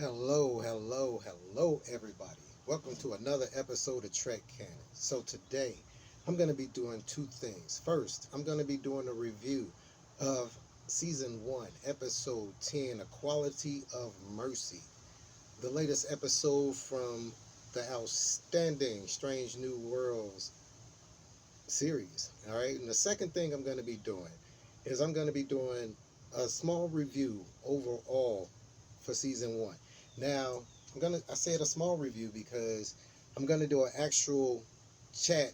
Hello, everybody. Welcome to another episode of Trek Canon. So, today I'm going to be doing two things. First, I'm going to be doing a review of Season 1, Episode 10, Equality of Mercy, the latest episode from the outstanding Strange New Worlds series. All right, and the second thing I'm going to be doing is I'm going to be doing a small review overall for Season 1. Now, I said a small review because I'm gonna do an actual chat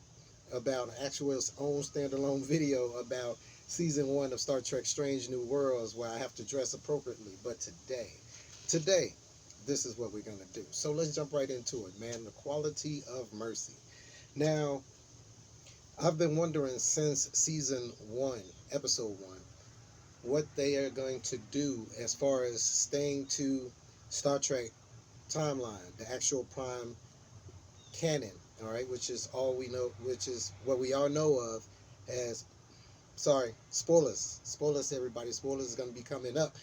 about an actual own standalone video about season 1 of Star Trek Strange New Worlds where I have to dress appropriately. But today, this is what we're gonna do. So let's jump right into it, man. The quality of mercy. Now, I've been wondering since season 1, episode 1, what they are going to do as far as staying to Star Trek timeline, the actual prime canon, all right, which is all we know, which is what we all know of as, sorry, spoilers, everybody. Spoilers is going to be coming up,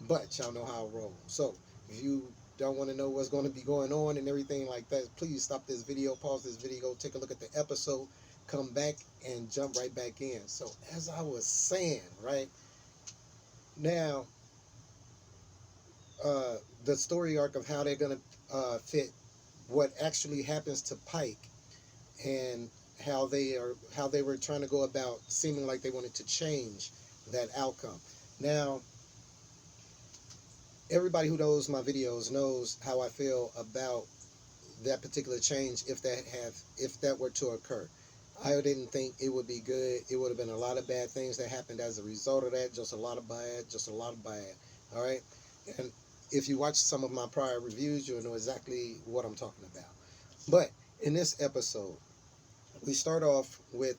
but y'all know how I roll. So if you don't want to know what's going to be going on and everything like that, please stop this video, pause this video, take a look at the episode, come back and jump right back in. So as I was saying, right now, the story arc of how they're going to fit what actually happens to Pike and how they were trying to go about seeming like they wanted to change that outcome. Now, everybody who knows my videos knows how I feel about that particular change if that were to occur. I didn't think it would be good. It would have been a lot of bad things that happened as a result of that. Just a lot of bad. Just a lot of bad. All right. And if you watch some of my prior reviews, you'll know exactly what I'm talking about. But in this episode, we start off with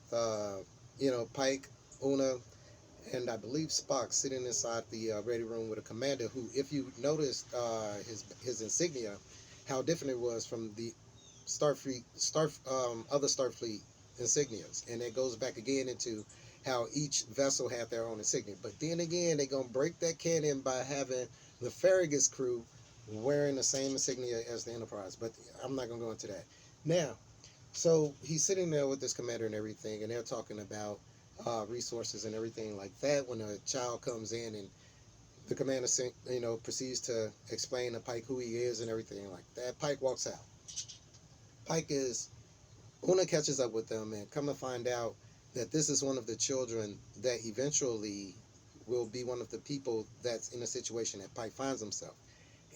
Pike, Una, and I believe Spock sitting inside the ready room with a commander who, if you noticed his insignia, how different it was from the other Starfleet insignias, and it goes back again into how each vessel had their own insignia. But then again, they're gonna break that canon by having the Farragus crew wearing the same insignia as the Enterprise. But I'm not gonna go into that now. So he's sitting there with this commander and everything, and they're talking about resources and everything like that. When a child comes in and the commander, proceeds to explain to Pike who he is and everything like that, Pike walks out. Pike is Una catches up with them and come to find out that this is one of the children that eventually will be one of the people that's in a situation that Pike finds himself.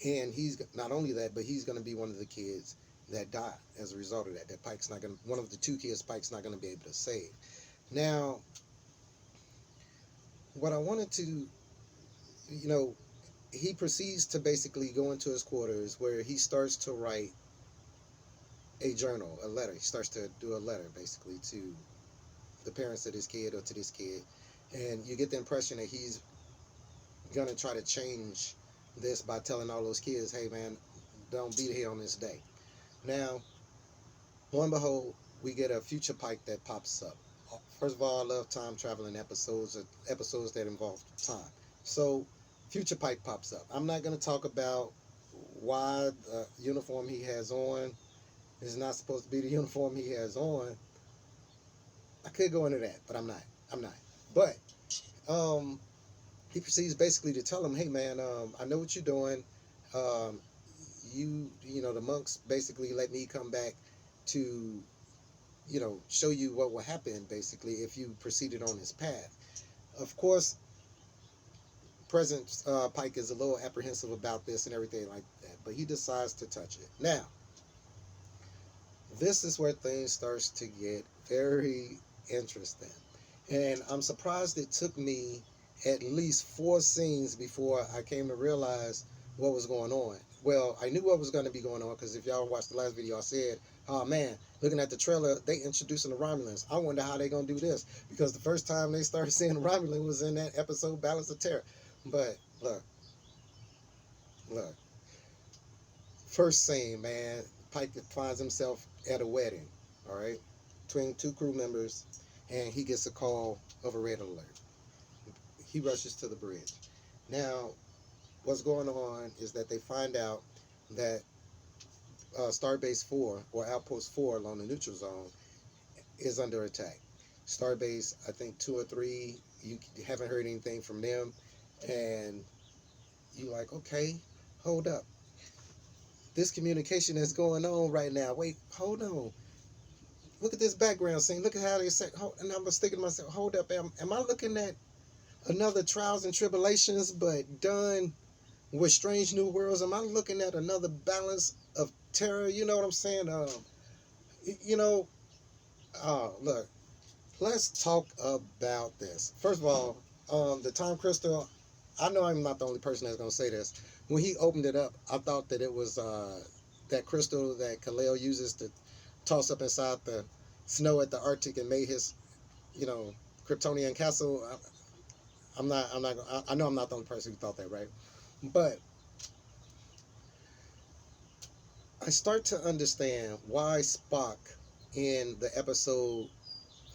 And he's not only that, but he's going to be one of the kids that die as a result of that. That Pike's not going to, one of the two kids Pike's not going to be able to save. Now, what I wanted to, he proceeds to basically go into his quarters where he starts to write a journal, a letter. He starts to do a letter basically to the parents of this kid or to this kid. And you get the impression that he's going to try to change this by telling all those kids, hey man, don't be here on this day. Now, lo and behold, we get a future Pike that pops up. First of all, I love time traveling episodes, or episodes that involve time. So, future Pike pops up. I'm not going to talk about why the uniform he has on is not supposed to be the uniform he has on. I could go into that, but I'm not. I'm not. But he proceeds basically to tell him, hey man, I know what you're doing. Um, the monks basically let me come back to, show you what will happen basically if you proceeded on this path. Of course, President Pike is a little apprehensive about this and everything like that, but he decides to touch it. Now, this is where things starts to get very interesting. And I'm surprised it took me at least 4 scenes before I came to realize what was going on. Well, I knew what was going to be going on because if y'all watched the last video, I said, oh man, looking at the trailer, they introducing the Romulans. I wonder how they're going to do this because the first time they started seeing the Romulan was in that episode, Balance of Terror. But look, first scene, man, Pike finds himself at a wedding, all right, between two crew members, and he gets a call of a red alert. He rushes to the bridge. Now, what's going on is that they find out that Starbase 4 or Outpost 4 along the neutral zone is under attack. Starbase, I think 2 or 3, you haven't heard anything from them, and you like, okay, hold up. This communication that's going on right now. Wait, hold on. Look at this background scene. Look at how they say. And I was thinking to myself, hold up, am I looking at another trials and tribulations, but done with Strange New Worlds? Am I looking at another balance of terror? You know what I'm saying? You know, look, let's talk about this. First of all, the time crystal. I know I'm not the only person that's gonna say this. When he opened it up, I thought that it was that crystal that Kal-El uses to toss up inside the snow at the Arctic and made his, you know, Kryptonian castle. I'm not. I'm not. I know I'm not the only person who thought that, right? But I start to understand why Spock in the episode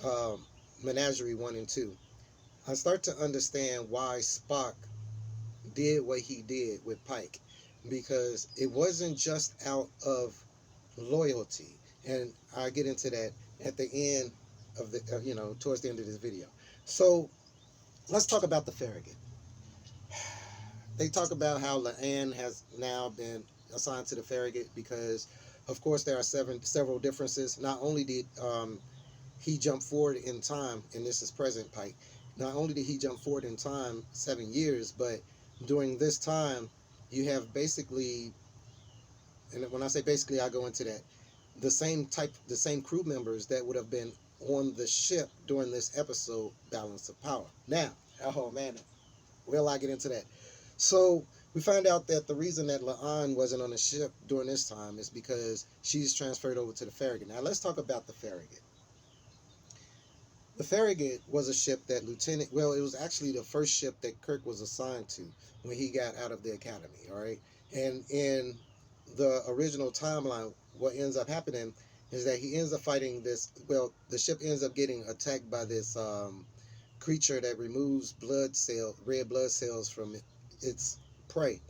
um, Menagerie 1 and 2. I start to understand why Spock did what he did with Pike, because it wasn't just out of loyalty, and I get into that at the end of the towards the end of this video. So let's talk about the Farragut. They talk about how La'an has now been assigned to the Farragut because, of course, there are several differences. Not only did he jump forward in time, and this is present Pike. Not only did he jump forward in time 7 years, but during this time, you have basically, and when I say basically, I go into that, the same crew members that would have been on the ship during this episode, Balance of Power. Now, oh man, will I get into that? So we find out that the reason that La'an wasn't on the ship during this time is because she's transferred over to the Farragut. Now let's talk about the Farragut. The Farragut was a ship that it was actually the first ship that Kirk was assigned to when he got out of the academy, all right? And in the original timeline, what ends up happening is that he ends up fighting the ship ends up getting attacked by this creature that removes red blood cells from its prey.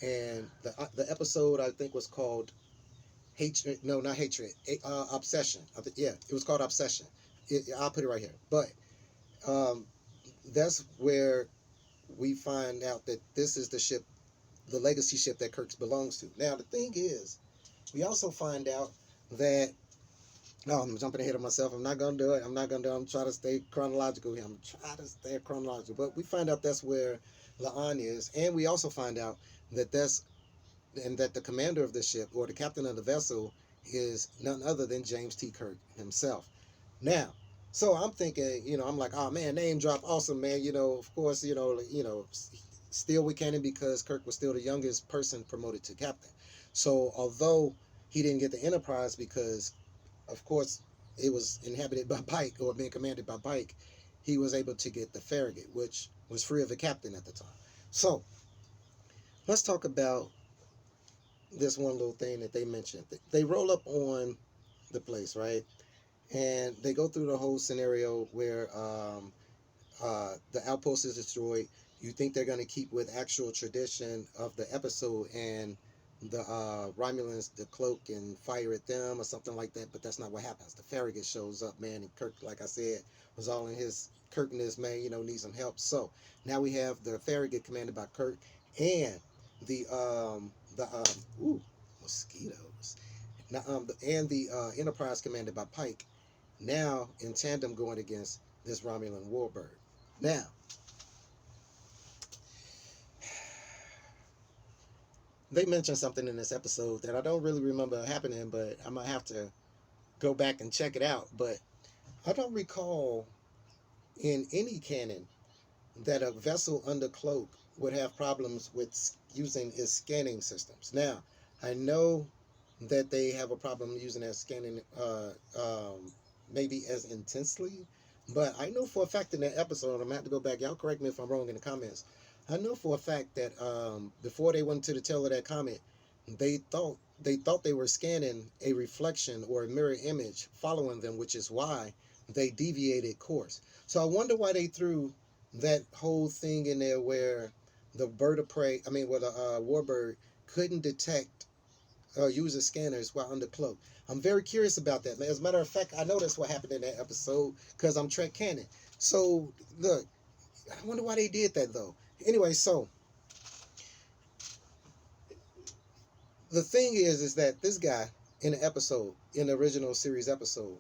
And the episode, I think, was called Hatred. No, not Hatred. Obsession. Yeah, it was called Obsession. I'll put it right here. But um, that's where we find out that this is the ship, the legacy ship that Kirk belongs to. Now, the thing is, we also find out that, no, I'm jumping ahead of myself. I'm not going to do it. I'm trying to stay chronological here. I'm trying to stay chronological. But we find out that's where La'an is. And we also find out that that the commander of the ship, or the captain of the vessel, is none other than James T. Kirk himself. Now, so I'm thinking, I'm like, oh man, name drop, awesome, man. Of course, still we canon because Kirk was still the youngest person promoted to captain. So although he didn't get the Enterprise because, of course, it was inhabited by Pike or being commanded by Pike, he was able to get the Farragut, which was free of a captain at the time. So let's talk about this one little thing that they mentioned. They roll up on the place, right? And they go through the whole scenario where the outpost is destroyed. You think they're going to keep with actual tradition of the episode and the Romulans the cloak and fire at them or something like that, but that's not what happens. The Farragut shows up, man, and Kirk, like I said, was all in his Kirkness, man, needs some help. So now we have the Farragut commanded by Kirk and the mosquitoes. Now, and the Enterprise commanded by Pike, now in tandem going against this Romulan warbird. Now, they mentioned something in this episode that I don't really remember happening, but I might have to go back and check it out. But I don't recall in any canon that a vessel under cloak would have problems with using its scanning systems. Now, I know that they have a problem using that scanning maybe as intensely, but I know for a fact in that episode, I'm going to have to go back, y'all correct me if I'm wrong in the comments, I know for a fact that before they went to the tail of that comet, they thought they were scanning a reflection or a mirror image following them, which is why they deviated course. So I wonder why they threw that whole thing in there where the bird of prey, I mean, well, the warbird couldn't detect user scanners while under cloak. I'm very curious about that, man. As a matter of fact, I know that's what happened in that episode because I'm Trek canon. So look, I wonder why they did that though. Anyway, so the thing is that this guy in the episode, in the original series episode,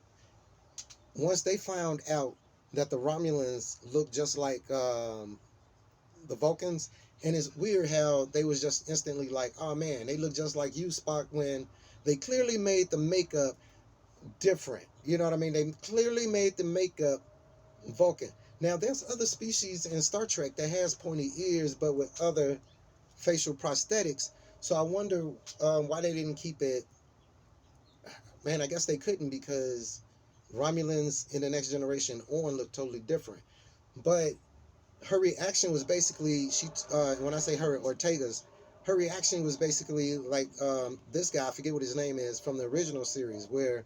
once they found out that the Romulans looked just like the Vulcans, and it's weird how they was just instantly like, oh man, they look just like you, Spock, when they clearly made the makeup different. You know what I mean? They clearly made the makeup Vulcan. Now, there's other species in Star Trek that has pointy ears, but with other facial prosthetics. So I wonder why they didn't keep it. Man, I guess they couldn't because Romulans in the Next Generation on look totally different. But her reaction was basically when I say her, Ortega's, her reaction was basically like this guy, I forget what his name is, from the original series, where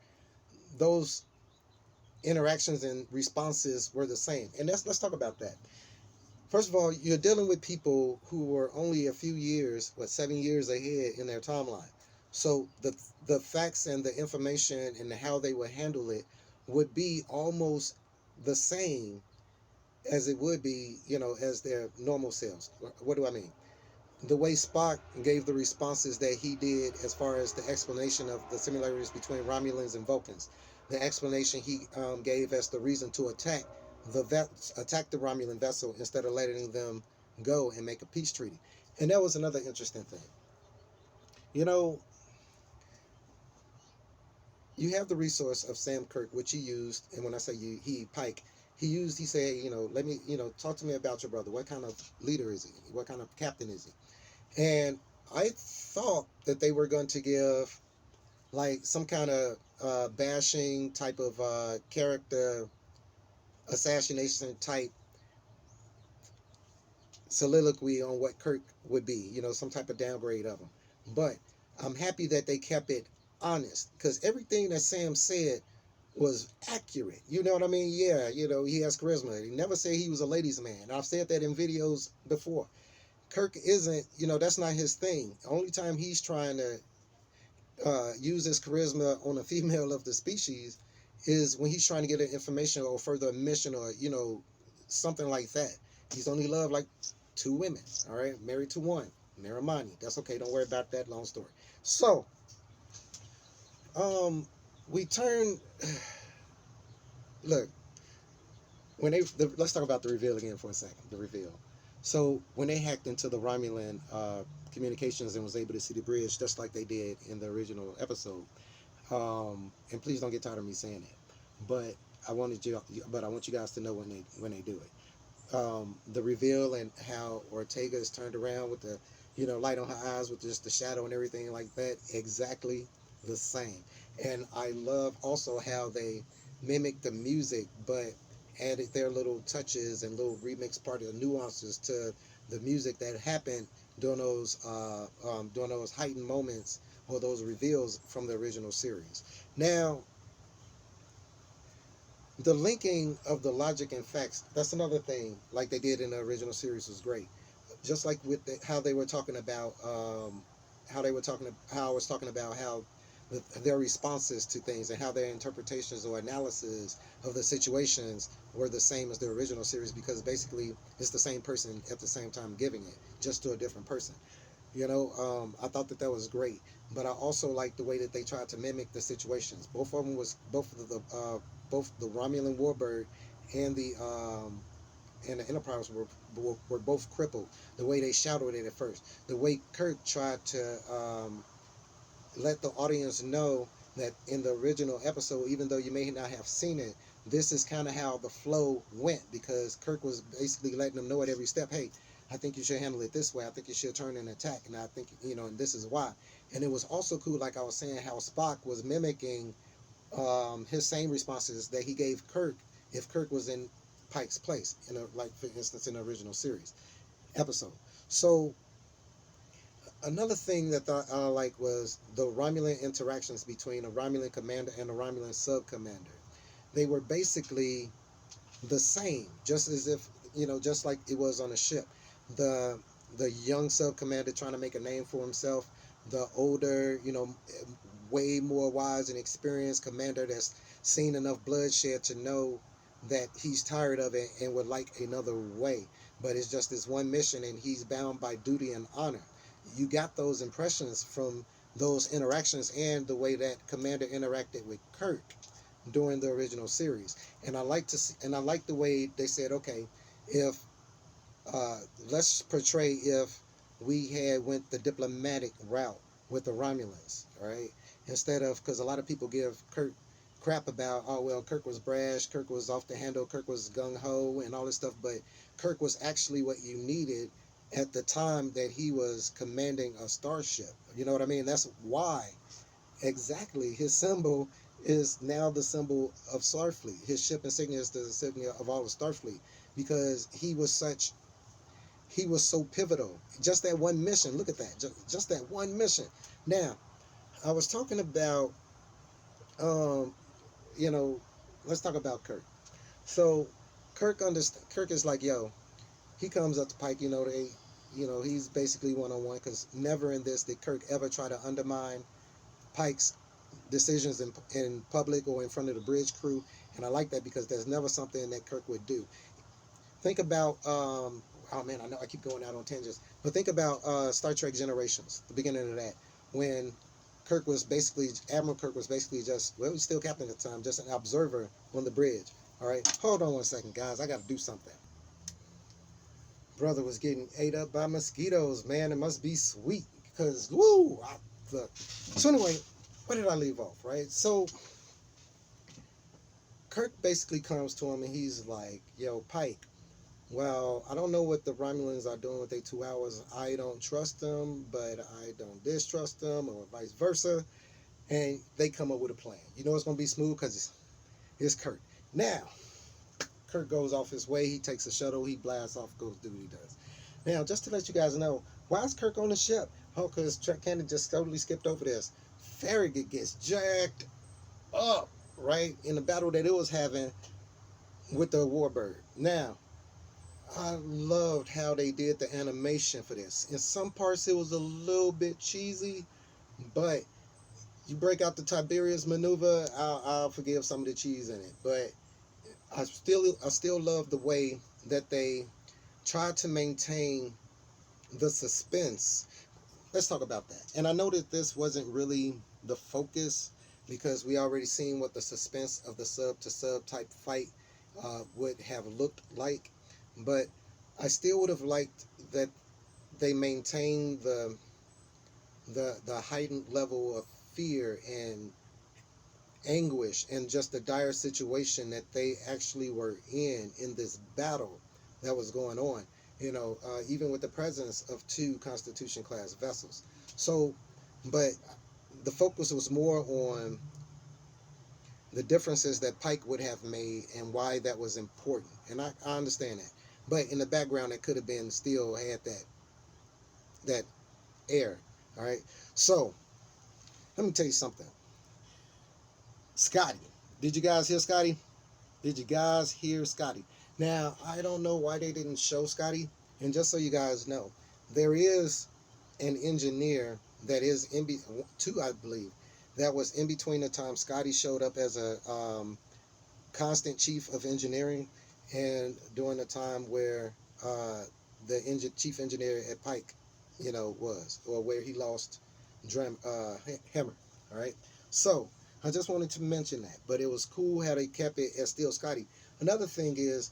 those interactions and responses were the same. And let's talk about that. First of all, you're dealing with people who were only a few years, 7 years ahead in their timeline. So the facts and the information and how they would handle it would be almost the same as it would be, as their normal selves. What do I mean? The way Spock gave the responses that he did as far as the explanation of the similarities between Romulans and Vulcans, the explanation he gave as the reason to attack the Romulan vessel instead of letting them go and make a peace treaty. And that was another interesting thing. You know, you have the resource of Sam Kirk, which he used, and when I say you, Pike, he said, let me, talk to me about your brother. What kind of leader is he? What kind of captain is he? And I thought that they were going to give like some kind of bashing type of character assassination type soliloquy on what Kirk would be, some type of downgrade of him. But I'm happy that they kept it honest because everything that Sam said was accurate. You know what I mean? Yeah, he has charisma. He never said he was a ladies' man. I've said that in videos before. Kirk isn't, that's not his thing. The only time he's trying to use his charisma on a female of the species is when he's trying to get her information or further a mission or, something like that. He's only loved like 2 women, all right? Married to one, Naramani. That's okay. Don't worry about that. Long story. So, we turn, look, let's talk about the reveal again for a second. The reveal. So when they hacked into the Romulan communications and was able to see the bridge, just like they did in the original episode. And please don't get tired of me saying it, but I want you guys to know when they do it. The reveal and how Ortega is turned around with the, light on her eyes with just the shadow and everything like that, exactly the same. And I love also how they mimic the music, but added their little touches and little remix part of the nuances to the music that happened during those heightened moments or those reveals from the original series. Now, the linking of the logic and facts, that's another thing, like they did in the original series, was great. Just like with how they were talking about, how I was talking about how their responses to things and how their interpretations or analysis of the situations were the same as the original series because basically it's the same person at the same time giving it, just to a different person. I thought that was great, but I also liked the way that they tried to mimic the situations. Both the Romulan Warbird and the Enterprise were both crippled. The way they shadowed it at first, the way Kirk tried to let the audience know that in the original episode, even though you may not have seen it, this is kind of how the flow went because Kirk was basically letting them know at every step, hey, I think you should handle it this way. I think you should turn and attack. And I think, and this is why. And it was also cool, like I was saying, how Spock was mimicking his same responses that he gave Kirk if Kirk was in Pike's place, like for instance in the original series episode. So another thing that I like was the Romulan interactions between a Romulan commander and a Romulan sub commander. They were basically the same, just as if just like it was on a ship. The the young sub commander trying to make a name for himself, the older, way more wise and experienced commander that's seen enough bloodshed to know that he's tired of it and would like another way. But it's just this one mission and he's bound by duty and honor. You got those impressions from those interactions and the way that Commander interacted with Kirk during the original series. And I like to see, and I like the way they said, okay, if uh, let's portray if we had went the diplomatic route with the Romulans, right? Instead of, because a lot of people give Kirk crap about, oh well, Kirk was brash, Kirk was off the handle, Kirk was gung ho, and all this stuff, but Kirk was actually what you needed at the time that he was commanding a starship. You know what I mean? That's why exactly his symbol is now the symbol of Starfleet. His ship insignia is the insignia of all of Starfleet because he was so pivotal. Just that one mission. Look at that. Just that one mission. Now, I was talking about, um, you know, let's talk about Kirk. So, Kirk is like, yo, he comes up to Pike. He's basically one on one because never in this did Kirk ever try to undermine Pike's decisions in public or in front of the bridge crew. And I like that because there's never something that Kirk would do. Think about oh man, I know I keep going out on tangents, but think about Star Trek Generations, the beginning of that, when Admiral Kirk was basically just, well, he's still captain at the time, just an observer on the bridge. All right, hold on one second, guys, I got to do something. Brother was getting ate up by mosquitoes, man. It must be sweet because look. So anyway, where did I leave off? Right, so Kirk basically comes to him and he's like, yo, Pike, well, I don't know what the Romulans are doing with their 2 hours. I don't trust them, but I don't distrust them, or vice versa. And they come up with a plan. You know it's going to be smooth because it's Kirk. Now, Kirk goes off his way. He takes a shuttle. He blasts off, goes do what he does. Now, just to let you guys know, why is Kirk on the ship? Oh, because Trek Cannon just totally skipped over this. Farragut gets jacked up, right, in the battle that it was having with the Warbird. Now, I loved how they did the animation for this. In some parts, it was a little bit cheesy, but you break out the Tiberius maneuver, I'll forgive some of the cheese in it. But I still love the way that they tried to maintain the suspense. Let's talk about that. And I know that this wasn't really the focus because we already seen what the suspense of the sub to sub type fight would have looked like. But I still would have liked that they maintained the heightened level of fear and anguish and just the dire situation that they actually were in this battle that was going on. Even with the presence of two Constitution class vessels. So, but the focus was more on the differences that Pike would have made and why that was important. And I understand that. But in the background, it could have been still had that air. All right. So let me tell you something. Scotty. Did you guys hear Scotty? Did you guys hear Scotty? Now, I don't know why they didn't show Scotty. And just so you guys know, there is an engineer that is two, I believe, that was in between the time Scotty showed up as a constant chief of engineering and during the time where the chief engineer at Pike, was, or where he lost Hammer. All right. So I just wanted to mention that, but it was cool how they kept it as still Scotty. Another thing is,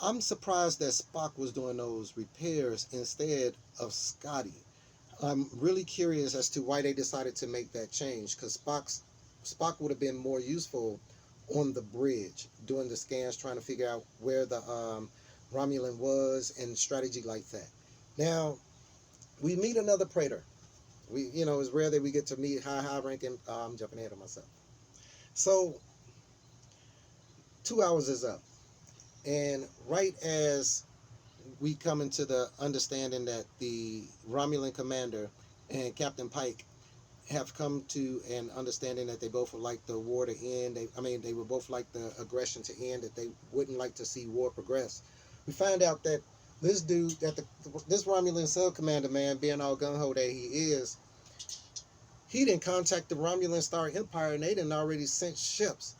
I'm surprised that Spock was doing those repairs instead of Scotty. I'm really curious as to why they decided to make that change because Spock would have been more useful on the bridge doing the scans, trying to figure out where the Romulan was and strategy like that. Now we meet another Praetor. It's rare that we get to meet high ranking. I'm jumping ahead of myself. So 2 hours is up, and right as we come into the understanding that the Romulan commander and Captain Pike have come to an understanding that they both would like the war to end. They would both like the aggression to end, that they wouldn't like to see war progress. We find out that This dude, this Romulan sub commander, man, being all gung ho that he is, he didn't contact the Romulan Star Empire, and they didn't already sent ships.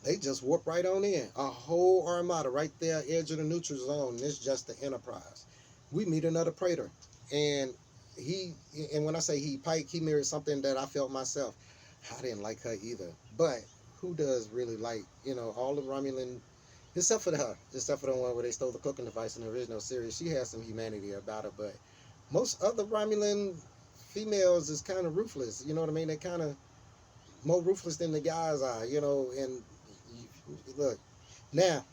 They just warp right on in. A whole armada right there, edge of the neutral zone. And it's just the Enterprise. We meet another Praetor. And he, and when I say he, Pike, he mirrored something that I felt myself. I didn't like her either. But who does really like, all the Romulan, except for the one where they stole the cooking device in the original series. She has some humanity about her. But most other Romulan females is kind of ruthless. You know what I mean? They kind of more ruthless than the guys are, and look, now,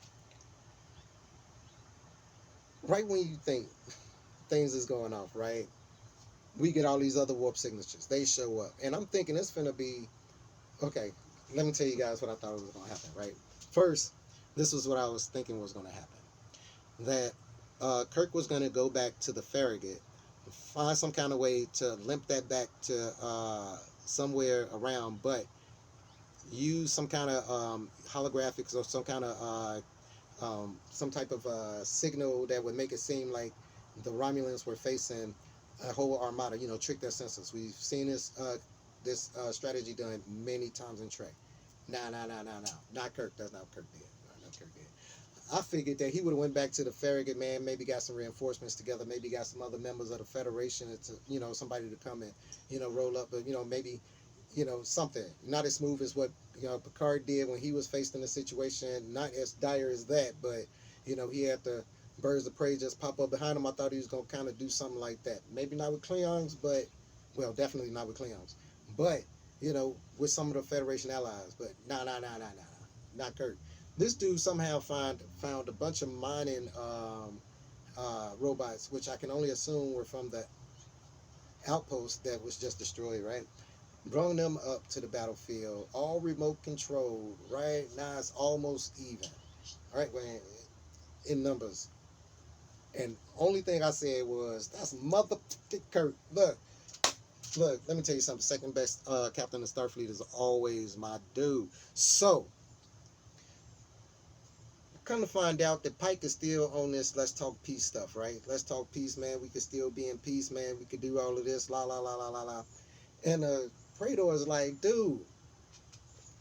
right when you think things is going off, right, we get all these other warp signatures. They show up. And I'm thinking it's going to be, okay, let me tell you guys what I thought was going to happen, right? First, this was what I was thinking was going to happen. That Kirk was going to go back to the Farragut, find some kind of way to limp that back to somewhere around, but use some kind of holographics or some type of signal that would make it seem like the Romulans were facing a whole armada. Trick their senses. We've seen this strategy done many times in Trek. No. Not Kirk. That's not what Kirk did. Not Kirk did. I figured that he would have went back to the Farragut, man. Maybe got some reinforcements together. Maybe got some other members of the Federation to, somebody to come and, roll up. But maybe, something not as smooth as what Picard did when he was faced in a situation not as dire as that, but he had the birds of prey just pop up behind him. I thought he was gonna kind of do something like that. Maybe not with Klingons, but well, definitely not with Klingons. But with some of the Federation allies. But not Kirk. This dude somehow found a bunch of mining robots, which I can only assume were from the outpost that was just destroyed, right? Brought them up to the battlefield, all remote controlled, right? Now it's almost even, right? When in numbers. And only thing I said was, that's motherfucking Kirk. Look, let me tell you something. Second best captain of Starfleet is always my dude. So, come to find out that Pike is still on this let's talk peace stuff, right? Let's talk peace, man. We could still be in peace, man. We could do all of this, la la la la la la. And Praetor is like, dude,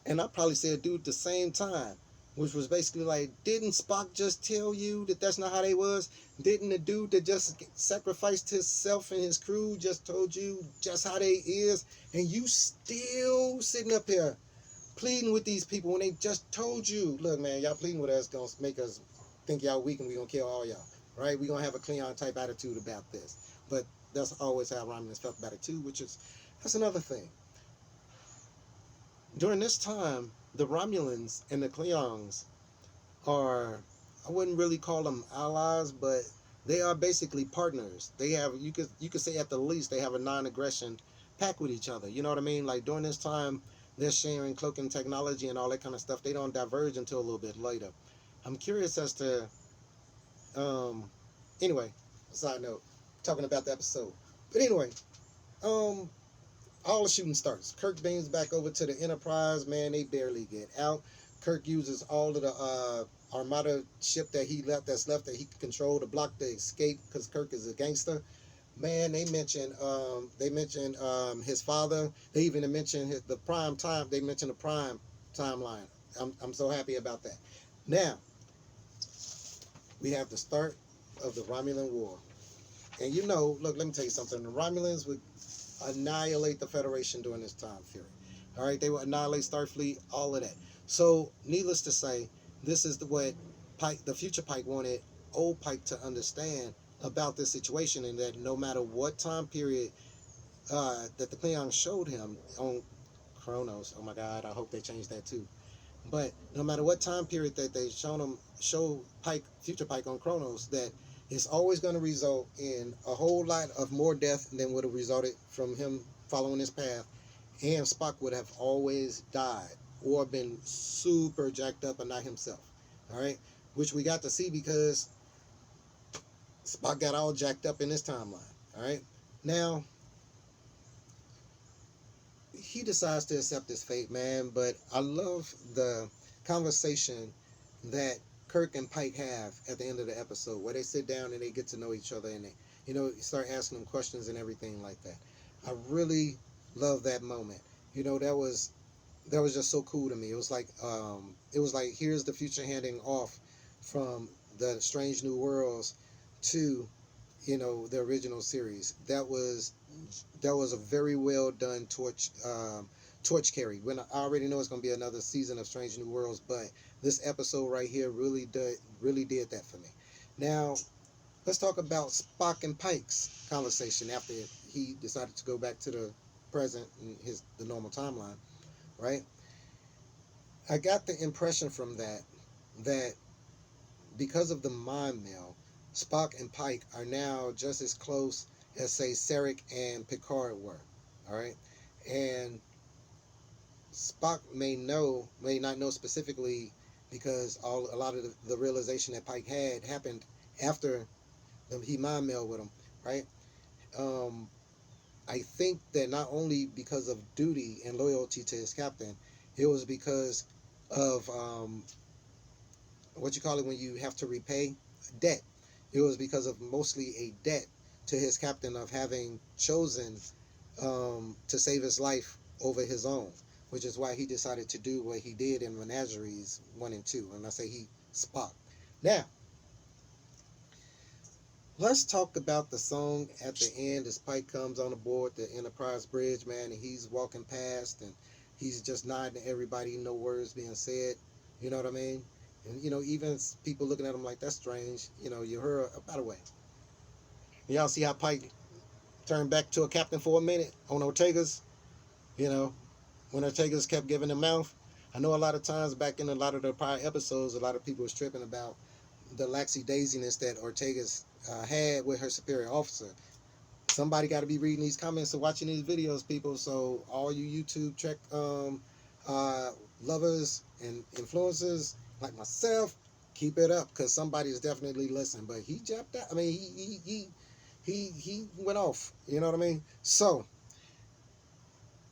and I probably said dude at the same time, which was basically like, didn't Spock just tell you that that's not how they was? Didn't the dude that just sacrificed himself and his crew just told you just how they is? And you still sitting up here pleading with these people when they just told you, look, man, y'all pleading with us gonna make us think y'all weak and we gonna kill all y'all, right? We gonna have a Klingon type attitude about this. But that's always how Romulans felt about it too, that's another thing. During this time, the Romulans and the Klingons are, I wouldn't really call them allies, but they are basically partners. They have, you could say at the least, they have a non-aggression pact with each other. You know what I mean? Like during this time, they're sharing cloaking technology and all that kind of stuff. They don't diverge until a little bit later. I'm curious as to, anyway, side note, talking about the episode. But anyway, all the shooting starts. Kirk beams back over to the Enterprise. Man, they barely get out. Kirk uses all of the Armada ship that's left that he can control to block the escape because Kirk is a gangster. Man, they mentioned his father. They even mentioned the prime time. They mentioned the prime timeline. I'm so happy about that. Now we have the start of the Romulan War, and look, let me tell you something. The Romulans would annihilate the Federation during this time period. All right, they would annihilate Starfleet, all of that. So, needless to say, this is what Pike, the future Pike, wanted old Pike to understand about this situation, and that no matter what time period that the Klingons showed him on Kronos, oh my God, I hope they changed that too. But no matter what time period that they show Pike, future Pike on Kronos, that it's always going to result in a whole lot of more death than would have resulted from him following his path. And Spock would have always died or been super jacked up and not himself. All right, which we got to see because Spock got all jacked up in this timeline. All right, now he decides to accept his fate, man. But I love the conversation that Kirk and Pike have at the end of the episode, where they sit down and they get to know each other, and they, start asking them questions and everything like that. I really love that moment. That was just so cool to me. It was like here's the future handing off from the Strange New Worlds to the original series. That was a very well done torch carry. When I already know it's going to be another season of Strange New Worlds, but this episode right here really did that for me. Now let's talk about Spock and Pike's conversation after he decided to go back to the present and the normal timeline, right? I got the impression from that because of the mind meld, Spock and Pike are now just as close as, say, Sarek and Picard were. All right, and Spock may not know specifically because a lot of the realization that Pike had happened after he mind meld with him, right? Um, I think that not only because of duty and loyalty to his captain, it was because of what you call it when you have to repay debt. It was because of mostly a debt to his captain of having chosen to save his life over his own, which is why he decided to do what he did in Menageries 1 and 2. And I say he, Spock. Now, let's talk about the song at the end as Pike comes on aboard the Enterprise bridge, man, and he's walking past and he's just nodding to everybody, no words being said. You know what I mean? And, even people looking at him like, that's strange. You heard, by the way, y'all see how Pike turned back to a captain for a minute on Ortega's? You know, when Ortega's kept giving him mouth. I know a lot of times back in a lot of the prior episodes, a lot of people was tripping about the laxy daisiness that Ortega's had with her superior officer. Somebody got to be reading these comments and watching these videos, people. So all you YouTube Trek uh, lovers and influencers like myself, keep it up because somebody is definitely listening. But he jumped out. I mean, he went off. You know what I mean? So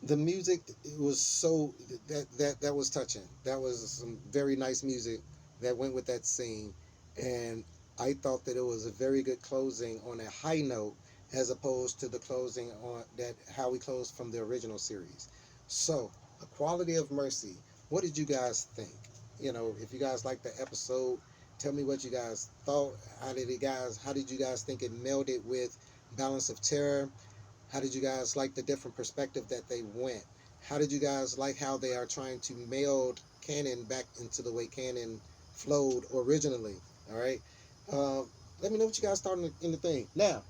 the music was so that was touching. That was some very nice music that went with that scene, and I thought that it was a very good closing on a high note as opposed to the closing on that how we closed from the original series. So, A Quality of Mercy. What did you guys think? If you guys liked the episode, tell me what you guys thought. How did you guys think it melded with Balance of Terror? How did you guys like the different perspective that they went? How did you guys like how they are trying to meld canon back into the way canon flowed originally? All right. Uh, Let me know what you guys thought in the thing. Now,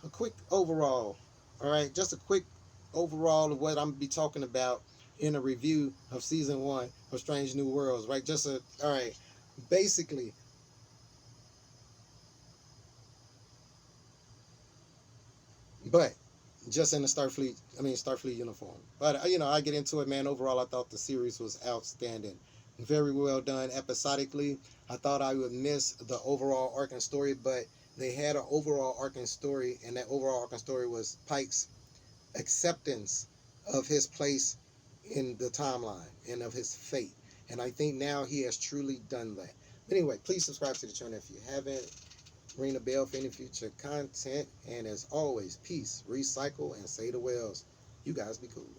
a quick overall. All right. Just a quick overall of what I'm going to be talking about in a review of season 1 of Strange New Worlds. Right. All right. Basically, but just in the Starfleet uniform. But I get into it, man. Overall, I thought the series was outstanding, very well done. Episodically, I thought I would miss the overall arc and story, but they had an overall arc and story, and that overall arc and story was Pike's acceptance of his place in the timeline and of his fate. And I think now he has truly done that. But anyway, please subscribe to the channel if you haven't. Ring the bell for any future content. And as always, peace, recycle, and say the wells. You guys be cool.